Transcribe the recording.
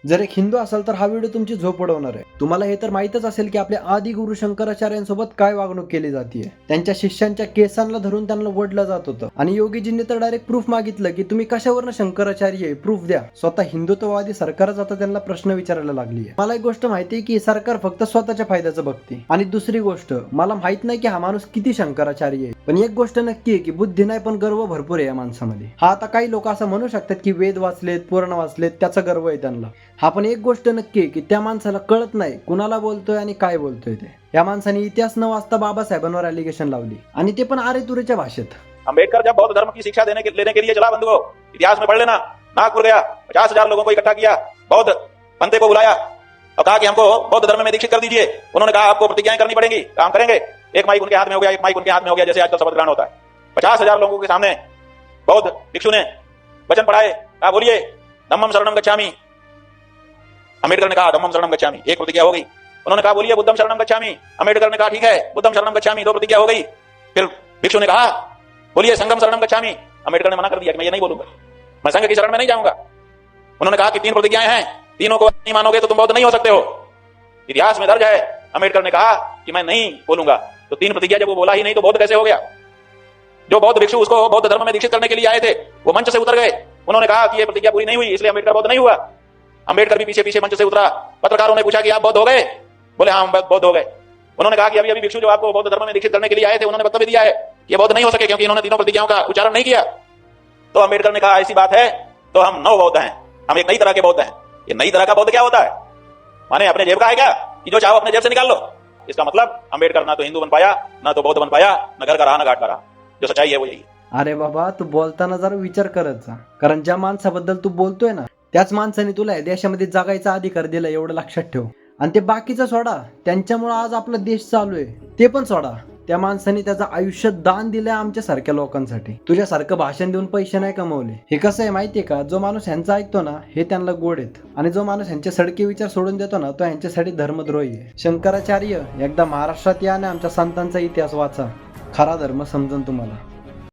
जर एक हिंदू असाल तर हा व्हिडिओ तुमची झोप उडवणार आहे. तुम्हाला हे तर माहितच असेल की आपले आदी गुरु शंकराचार्यांसोबत काय वागणूक केली जाते. त्यांच्या शिष्यांच्या केसांना धरून त्यांना वडलं जात होतं आणि योगीजींनी तर डायरेक्ट प्रूफ मागितलं की तुम्ही कशावरनं शंकराचार्य आहे, प्रूफ द्या. स्वतः हिंदुत्ववादी सरकारच आता त्यांना प्रश्न विचारायला लागली आहे. मला एक गोष्ट माहिती आहे की सरकार फक्त स्वतःच्या फायद्याचं बघते. आणि दुसरी गोष्ट, मला माहित नाही की हा माणूस किती शंकराचार्य आहे, पण एक गोष्ट नक्की आहे की बुद्धी नाही पण गर्व भरपूर आहे या माणसामध्ये. हा आता काही लोक असं म्हणू शकतात की वेद वाचलेत, पुराण वाचलेत, त्याचा गर्व आहे त्यांना. हा पण एक गोष्ट नक्की आहे की त्या माणसाला कळत नाही कुणाला बोलतोय आणि काय बोलतोय ते. या माणसाने इतिहास न वाचता बाबासाहेबांवर एलिगेशन लावली आणि ते पण आरेतुरेच्या भाषेत. अम्बेडकर जब बौद्ध धर्म की शिक्षा लेने के लिए चला बंधुओं, इतिहास में पढ़ लेना, नागपुर गया, 50,000 लोगों को इकट्ठा किया, बौद्ध पंथे को बुलाया और कहा कि हमको बौद्ध धर्म में दीक्षित कर दीजिए। उन्होंने कहा आपको प्रतिज्ञाएं करनी पड़ेंगी, काम करेंगे। एक माइक उनके हाथ में हो गया, एक माइक उनके हाथ में हो गया, जैसे आजकल शपथ ग्रहण होता है। 50,000 लोगों के सामने बौद्ध भिक्षु ने वचन पढ़ाए, कहा बोलिए धम्मम शरणम गच्छामि। अम्बेडकर ने कहा धम्मम शरणम गच्छामि, एक प्रतिज्ञा हो गई। उन्होंने कहा बोलिए बुद्धम शरणम गच्छामि। अम्बेडकर ने कहा ठीक है बुद्धम शरणम गच्छामि, दो प्रतिज्ञा हो गई। फिर भिक्षु ने कहा बोलिए संघम शरणम गच्छामि। अम्बेडकर ने मना कर दिया कि मैं ये नहीं बोलूंगा, मैं संघ की शरण में नहीं जाऊंगा। उन्होंने कहा कि 3 प्रतिज्ञाएं हैं, तीनों को नहीं मानोगे तो तुम बौद्ध नहीं हो सकते हो। इतिहास में दर्ज है अम्बेडकर ने कहा कि मैं नहीं बोलूंगा, तो 3 प्रतिज्ञा जब वो बोला ही नहीं तो बौद्ध कैसे हो गया। जो बौद्ध भिक्षु उसको बौद्ध धर्म में दीक्षित करने के लिए आए थे वो मंच से उतर गए। उन्होंने कहा कि ये प्रतिज्ञा पूरी नहीं हुई इसलिए अम्बेडकर बौद्ध नहीं हुआ। अम्बेडकर भी पीछे पीछे मंच से उतरा। पत्रकारों ने पूछा कि आप बौद्ध हो गए, बोले हाँ हम बौद्ध हो गए। उन्होंने कहा कि अभी अभी भिक्षु जो आपको बौद्ध धर्म में दीक्षित करने के लिए आए थे उन्होंने वक्तव्य दिया है कि ये बौद्ध नहीं हो सके क्योंकि इन्होंने तीनों प्रतिज्ञाओं का उच्चारण नहीं किया। तो अम्बेडकर ने कहा ऐसी बात है तो हम नव बौद्ध हैं, हम एक नई तरह के बौद्ध हैं। ये नई तरह का बौद्ध क्या होता है, माने अपने जेब का है क्या कि जो चाहो अपने जेब से निकाल लो। इसका मतलब अम्बेडकर ना तो हिंदू बन पाया, ना तो बौद्ध बन पाया, न घर का रहा, न घाट का रहा। जो सच्चाई है वो यही। अरे बाबा, तू बोलताना जरा विचार करत जा, कारण ज्या माणसाबद्दल तू बोलतोय ना त्याच माणसाने तुला या देशामध्ये जगायचा अधिकार दिला, एवढं लक्षात ठेव. आणि ते बाकीचं सोडा, त्यांच्यामुळे आज आपला देश चालू आहे ते पण सोडा. त्या माणसाने त्याचं आयुष्य दान दिलंय आमच्या सारख्या लोकांसाठी. तुझ्यासारखं भाषण देऊन पैसे नाही कमवले. हे कसं आहे माहितीये का, जो माणूस ह्यांचा ऐकतो ना हे त्यांना गोड आहेत आणि जो माणूस ह्यांचे सडके विचार सोडून देतो ना तो ह्यांच्यासाठी धर्मद्रोही आहे. शंकराचार्य, एकदा महाराष्ट्रात या आणि आमच्या संतांचा इतिहास वाचा, खरा धर्म समजून तुम्हाला.